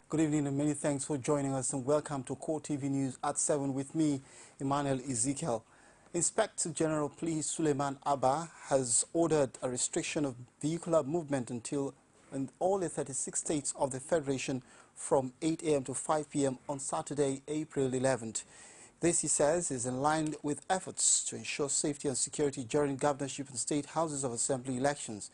Good evening and many thanks for joining us, and welcome to CoreTV News at 7 with me, Emmanuel Ezekiel. Inspector General Police Suleiman Abba has ordered a restriction of vehicular movement in all the 36 states of the Federation from 8 a.m. to 5 p.m. on Saturday, April 11th. This, he says, is in line with efforts to ensure safety and security during governorship and state houses of assembly elections.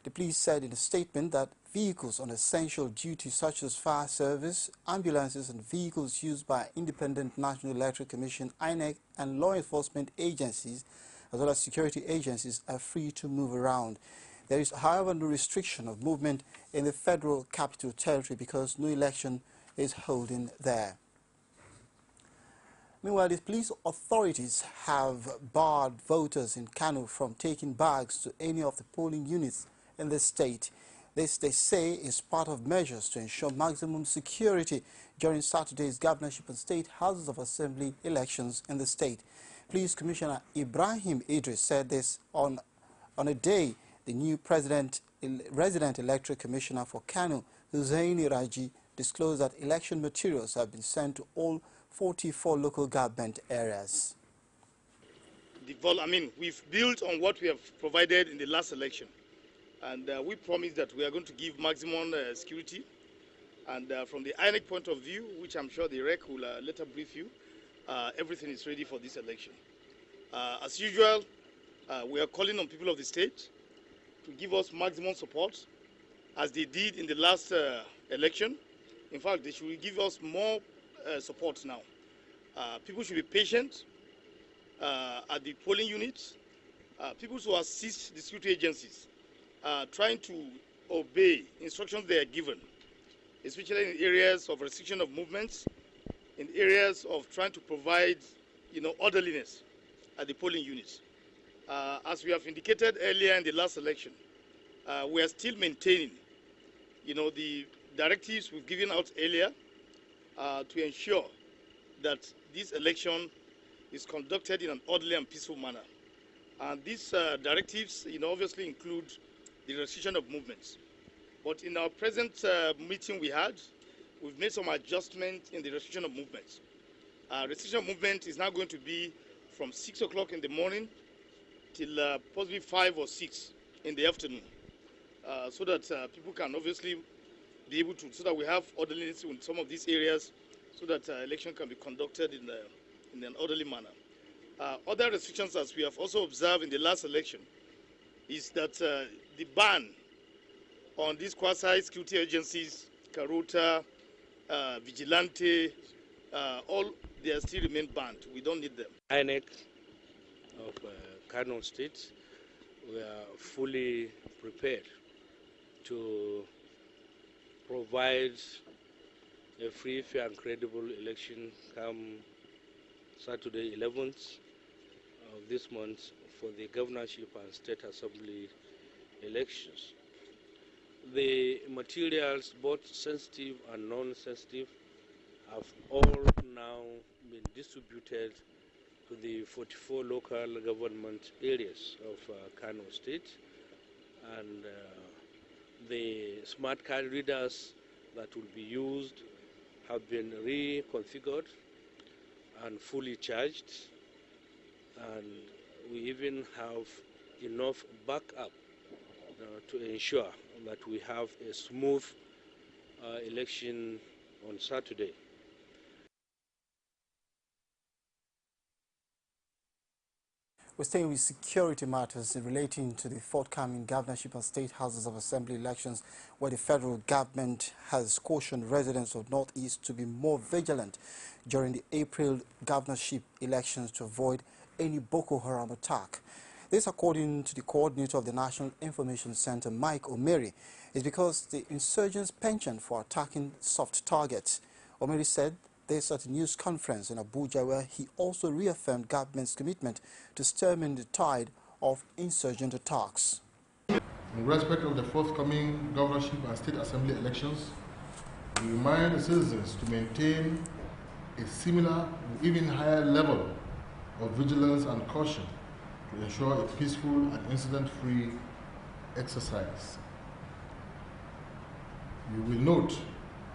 The police said in a statement that vehicles on essential duty such as fire service, ambulances and vehicles used by Independent National Electoral Commission, INEC, and law enforcement agencies, as well as security agencies, are free to move around. There is, however, no restriction of movement in the Federal Capital Territory because no election is holding there. Meanwhile, the police authorities have barred voters in Kano from taking bags to any of the polling units in the state. This, they say, is part of measures to ensure maximum security during Saturday's governorship and state houses of assembly elections in the state. Police Commissioner Ibrahim Idris said this on a day the new resident electoral commissioner for Kano, Hussaini Raji, disclosed that election materials have been sent to all 44 local government areas. We've built on what we have provided in the last election. And we promise that we are going to give maximum security. And from the INEC point of view, which I'm sure the REC will later brief you, everything is ready for this election. As usual, we are calling on people of the state to give us maximum support, as they did in the last election. In fact, they should give us more support now. People should be patient at the polling units. People who assist the security agencies trying to obey instructions they are given, especially in areas of restriction of movements, in areas of trying to provide, orderliness at the polling units. As we have indicated earlier in the last election, we are still maintaining, the directives we've given out earlier to ensure that this election is conducted in an orderly and peaceful manner. And these directives, obviously include the restriction of movements. But in our present meeting we've made some adjustments in the restriction of movements. Restriction of movement is now going to be from 6 o'clock in the morning till possibly 5 or 6 in the afternoon, so that people can obviously be able to, so that we have orderliness in some of these areas, so that election can be conducted in an orderly manner. Other restrictions, as we have also observed in the last election, is that the ban on these quasi-security agencies, Carota, Vigilante, all they still remain banned. We don't need them. INEC of Kano State, we are fully prepared to provide a free, fair and credible election come Saturday 11th of this month for the governorship and state assembly elections. The materials, both sensitive and non-sensitive, have all now been distributed to the 44 local government areas of Kano State, and the smart card readers that will be used have been reconfigured and fully charged, and we even have enough backup to ensure that we have a smooth election on Saturday. We're staying with security matters relating to the forthcoming governorship and state houses of assembly elections, where the federal government has cautioned residents of Northeast to be more vigilant during the April governorship elections to avoid any Boko Haram attack. This, according to the coordinator of the National Information Center, Mike Omeri, is because the insurgents' penchant for attacking soft targets. Omeri said this at a news conference in Abuja, where he also reaffirmed government's commitment to stemming the tide of insurgent attacks. In respect of the forthcoming governorship and state assembly elections, we remind the citizens to maintain a similar, even higher level of vigilance and caution to ensure a peaceful and incident-free exercise. You will note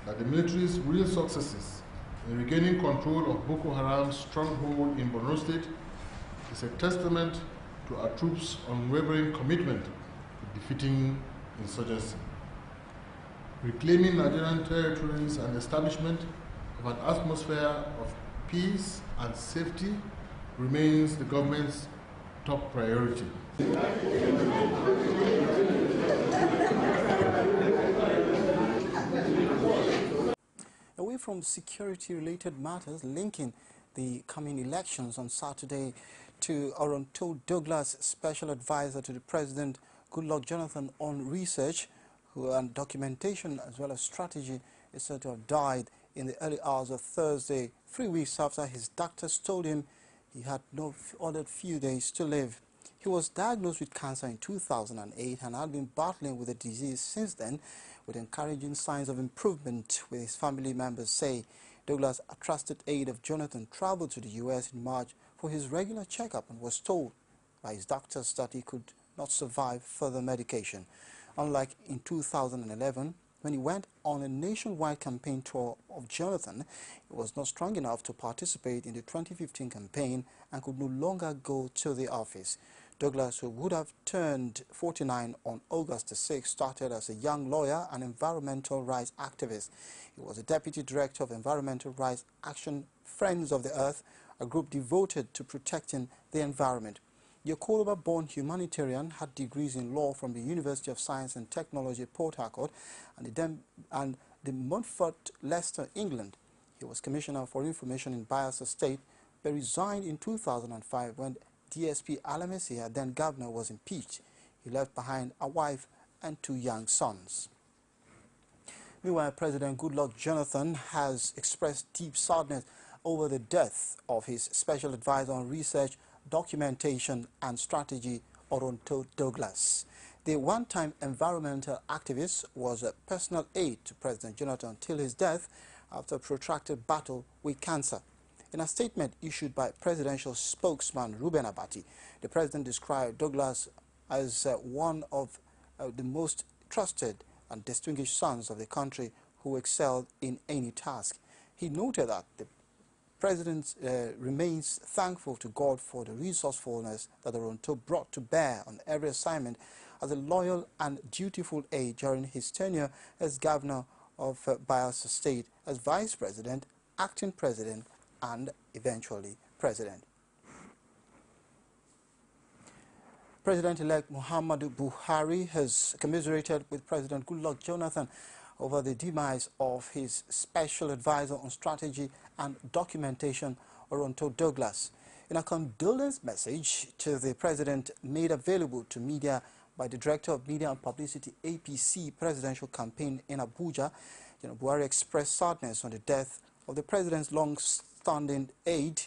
that the military's real successes in regaining control of Boko Haram's stronghold in Borno State is a testament to our troops' unwavering commitment to defeating insurgency. Reclaiming Nigerian territories and establishment of an atmosphere of peace and safety remains the government's top priority. Away from security-related matters linking the coming elections on Saturday to Oronto Douglas, special advisor to the President, Goodluck Jonathan, on research and documentation as well as strategy, is said to have died in the early hours of Thursday, 3 weeks after his doctors told him he had no other few days to live. He was diagnosed with cancer in 2008 and had been battling with the disease since then, with encouraging signs of improvement, with his family members say. Douglas, a trusted aide of Jonathan, traveled to the U.S. in March for his regular checkup and was told by his doctors that he could not survive further medication. Unlike in 2011, when he went on a nationwide campaign tour of Jonathan, he was not strong enough to participate in the 2015 campaign and could no longer go to the office. Douglas, who would have turned 49 on August the 6th, started as a young lawyer and environmental rights activist. He was the deputy director of Environmental Rights Action Friends of the Earth, a group devoted to protecting the environment. The Yoruba-born humanitarian had degrees in law from the University of Science and Technology, Port Harcourt, and the Montfort, Leicester, England. He was Commissioner for Information in Bayelsa State, but resigned in 2005 when DSP Alamesi, then governor, was impeached. He left behind a wife and 2 young sons. Meanwhile, President Goodluck Jonathan has expressed deep sadness over the death of his special advisor on research, documentation and strategy, Oronto Douglas. The one-time environmental activist was a personal aide to President Jonathan until his death after a protracted battle with cancer. In a statement issued by presidential spokesman Ruben Abati, the president described Douglas as one of the most trusted and distinguished sons of the country who excelled in any task. He noted that the President remains thankful to God for the resourcefulness that Oronto brought to bear on every assignment as a loyal and dutiful aide during his tenure as governor of Bayelsa State, as vice president, acting president, and eventually president. President-elect Muhammadu Buhari has commiserated with President Goodluck Jonathan over the demise of his special advisor on strategy and documentation, Oronto Douglas. In a condolence message to the president made available to media by the Director of Media and Publicity APC presidential campaign in Abuja, General Buhari expressed sadness on the death of the president's long-standing aide,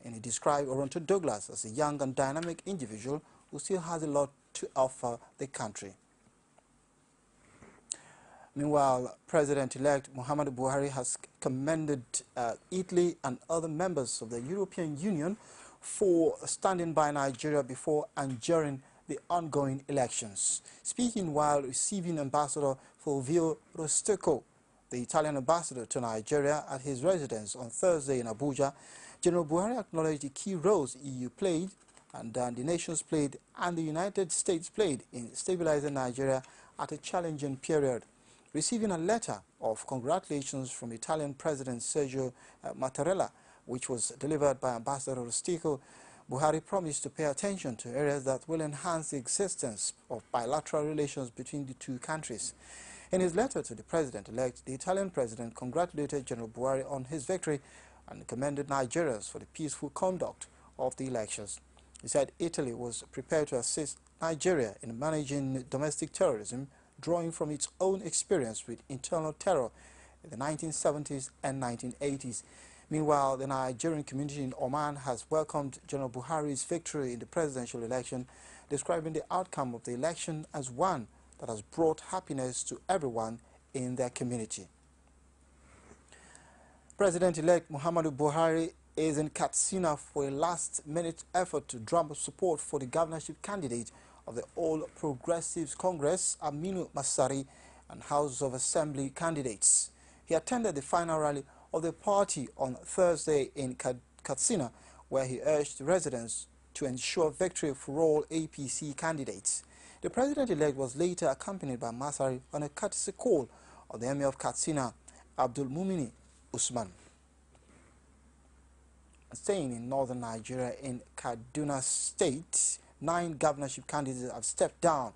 and he described Oronto Douglas as a young and dynamic individual who still has a lot to offer the country. Meanwhile, President-elect Muhammadu Buhari has commended Italy and other members of the European Union for standing by Nigeria before and during the ongoing elections. Speaking while receiving Ambassador Fulvio Rostecco, the Italian ambassador to Nigeria, at his residence on Thursday in Abuja, General Buhari acknowledged the key roles the EU played and the nations played and the United States played in stabilizing Nigeria at a challenging period. Receiving a letter of congratulations from Italian President Sergio Mattarella, which was delivered by Ambassador Rostecco, Buhari promised to pay attention to areas that will enhance the existence of bilateral relations between the two countries. In his letter to the president-elect, the Italian president congratulated General Buhari on his victory and commended Nigerians for the peaceful conduct of the elections. He said Italy was prepared to assist Nigeria in managing domestic terrorism, drawing from its own experience with internal terror in the 1970s and 1980s. Meanwhile, the Nigerian community in Oman has welcomed General Buhari's victory in the presidential election, describing the outcome of the election as one that has brought happiness to everyone in their community. President-elect Muhammadu Buhari is in Katsina for a last-minute effort to drum up support for the governorship candidate of the All Progressives Congress, Aminu Masari, and House of Assembly candidates. He attended the final rally of the party on Thursday in Katsina, where he urged residents to ensure victory for all APC candidates. The president-elect was later accompanied by Masari on a courtesy call of the Emir of Katsina, Abdul Mumini Usman. Staying in northern Nigeria, in Kaduna State, 9 governorship candidates have stepped down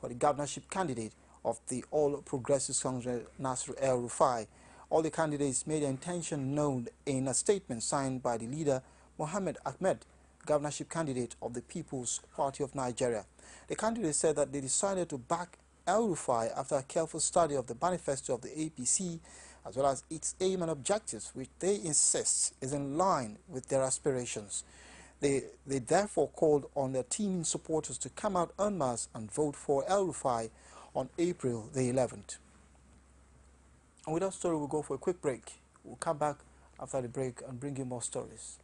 for the governorship candidate of the All Progressives Congress, Nasir El-Rufai. All the candidates made their intention known in a statement signed by the leader, Mohammed Ahmed, governorship candidate of the People's Party of Nigeria. The candidates said that they decided to back El-Rufai after a careful study of the manifesto of the APC, as well as its aim and objectives, which they insist is in line with their aspirations. They therefore called on their teaming supporters to come out en masse and vote for El-Rufai on April the 11th. And with that story, we'll go for a quick break. We'll come back after the break and bring you more stories.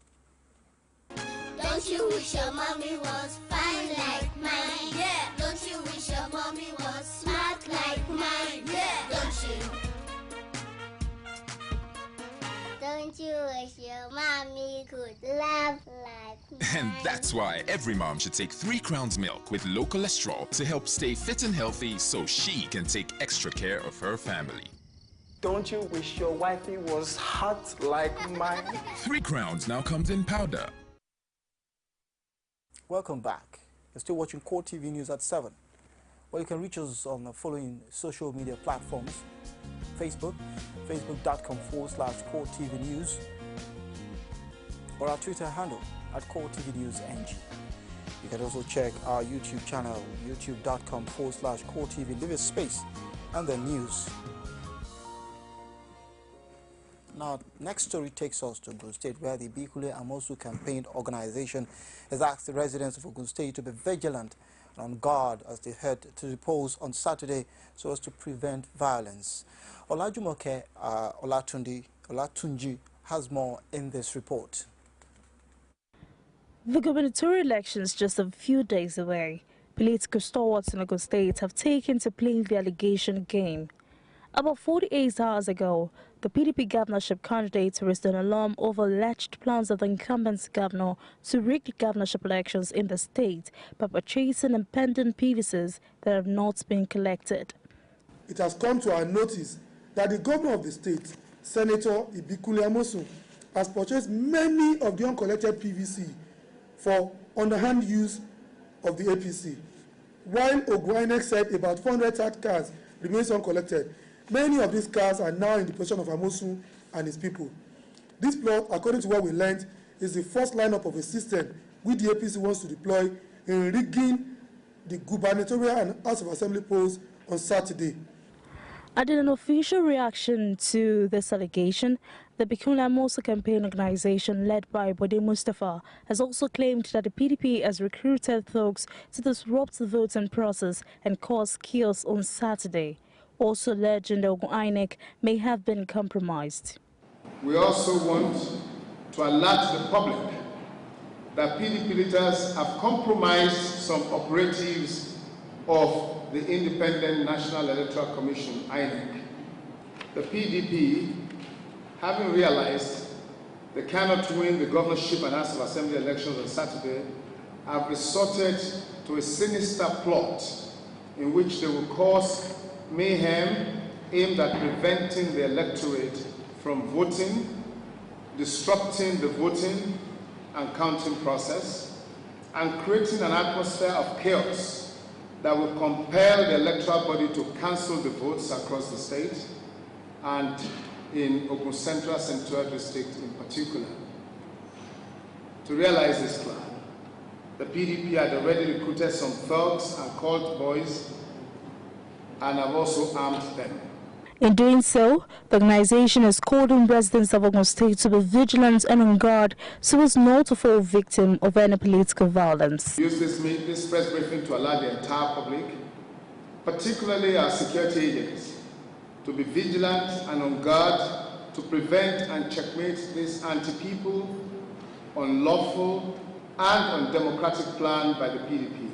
Don't you wish your mommy was fine like mine? Yeah. Don't you wish your mommy was smart like mine? Yeah. Don't you? Don't you wish your mommy could laugh like mine? And that's why every mom should take 3 Crowns milk with low cholesterol to help stay fit and healthy so she can take extra care of her family. Don't you wish your wifey was hot like mine? 3 Crowns now comes in powder. Welcome back. You're still watching CoreTV News at 7. Well, you can reach us on the following social media platforms: Facebook, facebook.com/CoreTV News, or our Twitter handle at CoreTV News NG. You can also check our YouTube channel, youtube.com/CoreTV. Leave a space and the news. Now, next story takes us to Ogun State, where the Bikule Amosu campaign organization has asked the residents of Ogun State to be vigilant and on guard as they head to the polls on Saturday so as to prevent violence. Olajumoke Olatunji has more in this report. The gubernatorial elections just a few days away. Political stalwarts in Ogun State have taken to playing the allegation game. About 48 hours ago, the PDP governorship candidates raised an alarm over alleged plans of the incumbent governor to rig governorship elections in the state by purchasing impending PVCs that have not been collected. It has come to our notice that the governor of the state, Senator Ibikule Amosun, has purchased many of the uncollected PVC for underhand use of the APC, while Ogwainek said about 400 cars remains uncollected. Many of these cars are now in the possession of Amosun and his people. This plot, according to what we learned, is the first lineup of a system which the APC wants to deploy in rigging the gubernatorial and House of Assembly polls on Saturday. In an official reaction to this allegation, the Bikule Amosu campaign organization led by Bode Mustafa has also claimed that the PDP has recruited thugs to disrupt the voting process and cause chaos on Saturday. Also alleging that INEC may have been compromised. We also want to alert the public that PDP leaders have compromised some operatives of the Independent National Electoral Commission, INEC. The PDP, having realized they cannot win the governorship and House of Assembly elections on Saturday, have resorted to a sinister plot in which they will cause mayhem aimed at preventing the electorate from voting, disrupting the voting and counting process, and creating an atmosphere of chaos that will compel the electoral body to cancel the votes across the state and in Ogun Central District in particular. To realize this plan, the PDP had already recruited some thugs and cult boys and have also armed them. In doing so, the organization is calling residents of Ogun State to be vigilant and on guard so as not to fall victim of any political violence. Use this press briefing to alert the entire public, particularly our security agents, to be vigilant and on guard to prevent and checkmate this anti-people, unlawful and undemocratic plan by the PDP.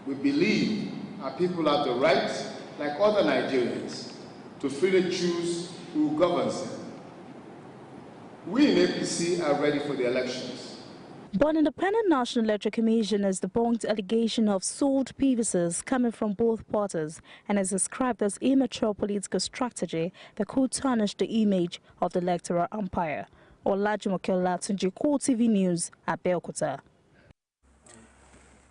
We believe our people have the right, like other Nigerians, to freely choose who governs them. We in APC are ready for the elections. But Independent National Electoral Commission has debunked allegation of sold PVCs coming from both parties and has described as immature political strategy that could tarnish the image of the electoral umpire. Olajumoke Latunji, CoreTV News at Belkota.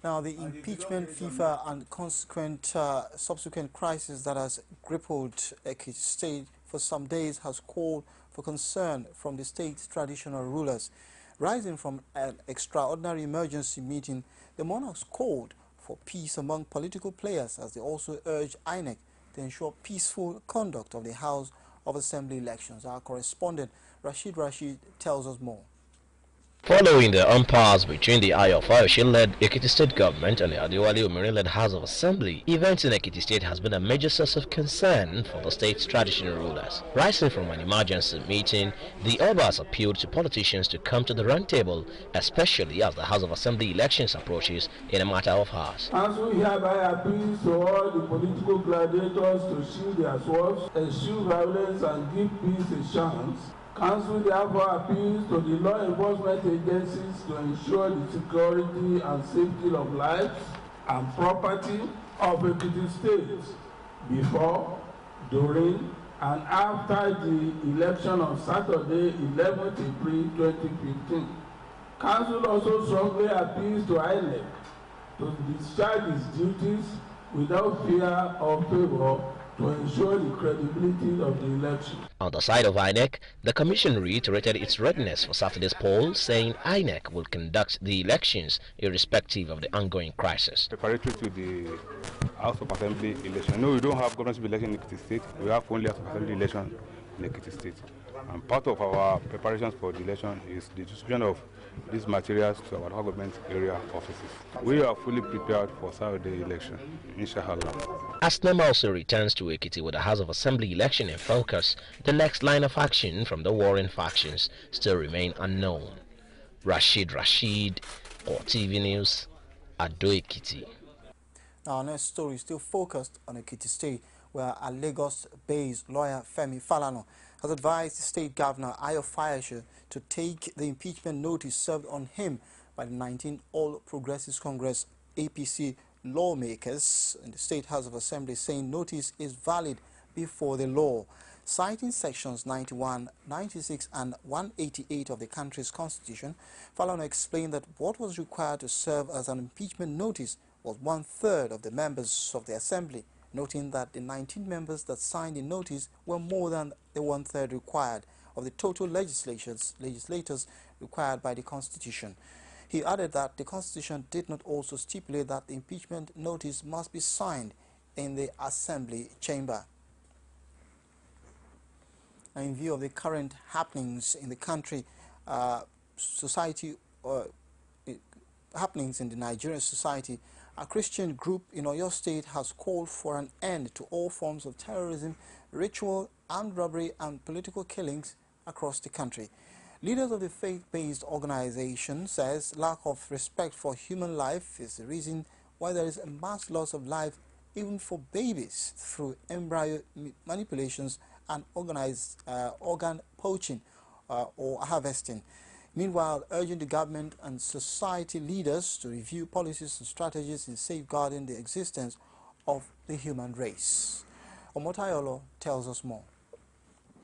Now, the impeachment, FIFA, and consequent subsequent crisis that has crippled Ekiti State for some days has called for concern from the state's traditional rulers. Rising from an extraordinary emergency meeting, the monarchs called for peace among political players as they also urged INEC to ensure peaceful conduct of the House of Assembly elections. Our correspondent Rashid tells us more. Following the impasse between the IOFIOC-led Ekiti State government and the Adewale Omiri-led House of Assembly, events in Ekiti State has been a major source of concern for the state's traditional rulers. Rising from an emergency meeting, the Obas appealed to politicians to come to the round table, especially as the House of Assembly elections approaches in a matter of hours. Council hereby appeals to all the political gladiators to shield their swords, eschew violence and give peace a chance. Council therefore appeals to the law enforcement agencies to ensure the security and safety of lives and property of Ekiti State before, during, and after the election on Saturday, 11th April 2015. Council also strongly appeals to INEC to discharge its duties without fear or favor to ensure the credibility of the election. On the side of INEC, the Commission reiterated its readiness for Saturday's poll, saying INEC will conduct the elections irrespective of the ongoing crisis. Preparatory to the House of Assembly election. No, we don't have governorship election in Ekiti State. We have only House of Assembly election in Ekiti State. And part of our preparations for the election is the distribution of these materials to our local government area offices. We are fully prepared for Saturday election, inshallah. As NEM also returns to Ekiti with the House of Assembly election in focus, the next line of action from the warring factions still remain unknown. Rashid, CoreTV News, Ado Ekiti. Our next story is still focused on Ekiti State, where a Lagos-based lawyer, Femi Falana, has advised the state governor, Ayo Fayoso, to take the impeachment notice served on him by the 19 All Progressives Congress APC lawmakers in the State House of Assembly, saying notice is valid before the law. Citing sections 91, 96 and 188 of the country's constitution, Falana explained that what was required to serve as an impeachment notice was 1/3 of the members of the Assembly, noting that the 19 members that signed the notice were more than the 1/3 required of the total legislators required by the Constitution. He added that the Constitution did not also stipulate that the impeachment notice must be signed in the Assembly chamber. Now, in view of the current happenings in the country, happenings in the Nigerian society, a Christian group in Oyo State has called for an end to all forms of terrorism, ritual, armed robbery and political killings across the country. Leaders of the faith-based organization says lack of respect for human life is the reason why there is a mass loss of life even for babies through embryo manipulations and organized organ poaching or harvesting. Meanwhile, urging the government and society leaders to review policies and strategies in safeguarding the existence of the human race. Omotayolo tells us more.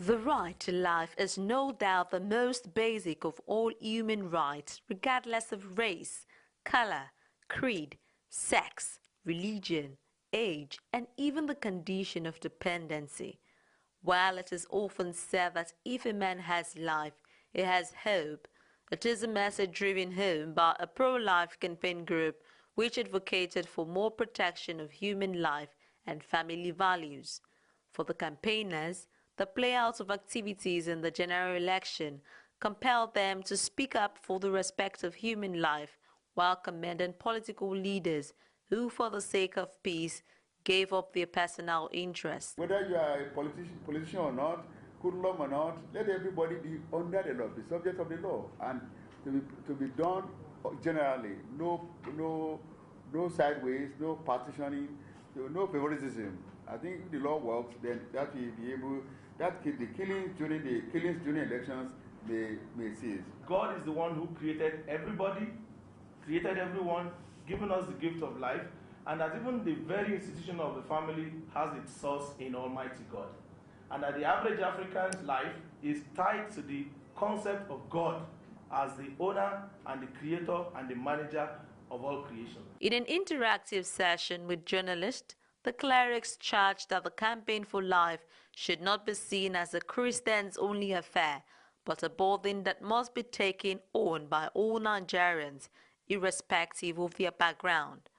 The right to life is no doubt the most basic of all human rights, regardless of race, color, creed, sex, religion, age, and even the condition of dependency. While it is often said that if a man has life, he has hope, it is a message driven home by a pro-life campaign group which advocated for more protection of human life and family values. For the campaigners, the playout of activities in the general election compelled them to speak up for the respect of human life while commending political leaders who, for the sake of peace, gave up their personal interests. Whether you are a politician or not, hoodlum or not, let everybody be under the law, be subject of the law, and to be done generally. No sideways, no partitioning, no favoritism. I think if the law works, then that will be able, the killings during elections may cease. God is the one who created everybody, created everyone, given us the gift of life, and that even the very institution of the family has its source in Almighty God. And that the average African's life is tied to the concept of God as the owner and the creator and the manager of all creation. In an interactive session with journalists, the clerics charged that the Campaign for Life should not be seen as a Christians-only affair, but a burden that must be taken on by all Nigerians, irrespective of their background.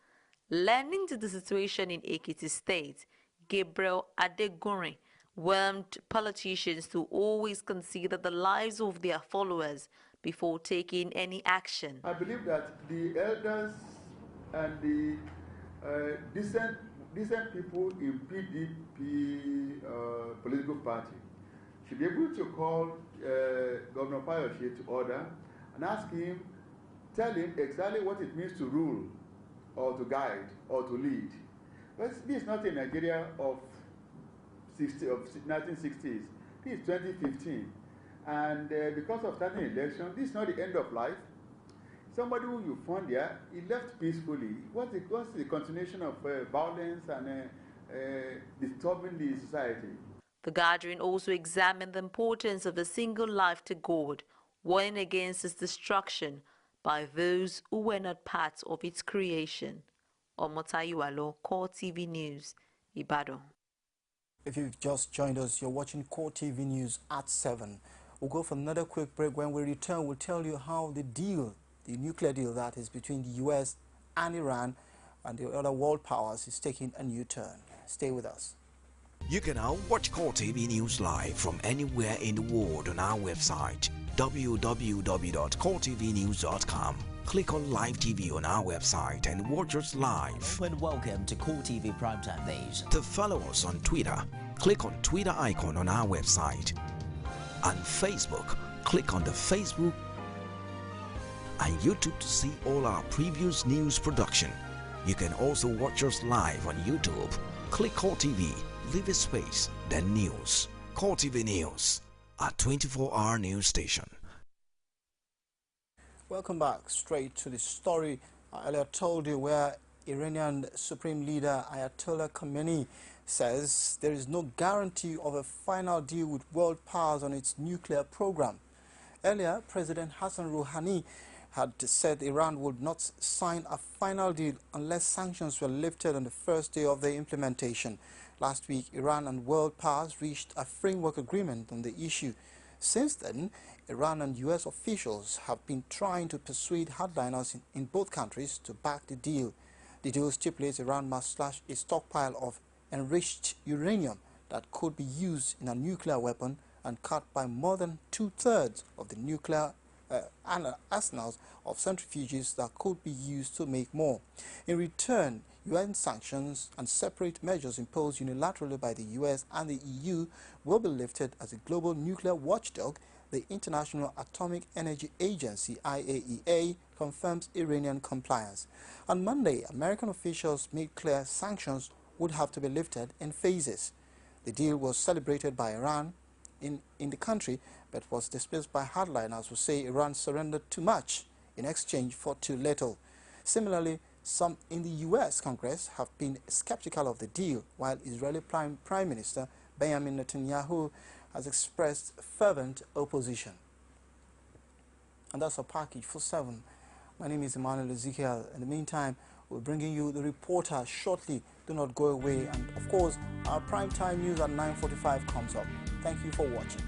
Learning to the situation in Ekiti State, Gabriel Adegunrin warned politicians to always consider the lives of their followers before taking any action. I believe that the elders and the decent people in PDP political party should be able to call Governor Fayoshe to order and ask him, tell him exactly what it means to rule or to guide or to lead. But this is not a Nigeria of 1960s. This is 2015. And because of starting election, this is not the end of life. Somebody who you found there, he left peacefully. What's the continuation of violence and disturbing the society? The gathering also examined the importance of a single life to God, warning against its destruction by those who were not part of its creation. Omotayiwalo, CoreTV News, Ibadan. If you've just joined us, you're watching CoreTV News at 7. We'll go for another quick break. When we return, we'll tell you how the nuclear deal that is between the US and Iran and the other world powers is taking a new turn. Stay with us. You can now watch CoreTV News live from anywhere in the world on our website, www.coretvnews.com. Click on Live TV on our website and watch us live. And welcome to CoreTV Primetime News. To follow us on Twitter, click on Twitter icon on our website. On Facebook, click on the Facebook and YouTube to see all our previous news production. You can also watch us live on YouTube. Click CoreTV, leave a space, then News. CoreTV News, our 24-hour news station. Welcome back. Straight to the story I earlier told you, where Iranian Supreme Leader Ayatollah Khamenei says there is no guarantee of a final deal with world powers on its nuclear program. Earlier, President Hassan Rouhani had said Iran would not sign a final deal unless sanctions were lifted on the first day of their implementation. Last week, Iran and world powers reached a framework agreement on the issue. Since then, Iran and US officials have been trying to persuade hardliners in both countries to back the deal. The deal stipulates Iran must slash a stockpile of enriched uranium that could be used in a nuclear weapon and cut by more than 2/3 of the nuclear arsenals of centrifuges that could be used to make more. In return, UN sanctions and separate measures imposed unilaterally by the US and the EU will be lifted as a global nuclear watchdog. The International Atomic Energy Agency, IAEA, confirms Iranian compliance. On Monday, American officials made clear sanctions would have to be lifted in phases. The deal was celebrated by Iran in the country, but was dismissed by hardliners who say Iran surrendered too much in exchange for too little. Similarly, some in the US Congress have been skeptical of the deal, while Israeli Prime Minister Benjamin Netanyahu has expressed fervent opposition. And that's our package for 7. My name is Emmanuel Ezekiel. In the meantime, we're bringing you the reporter shortly. Do not go away. And of course, our primetime news at 9:45 comes up. Thank you for watching.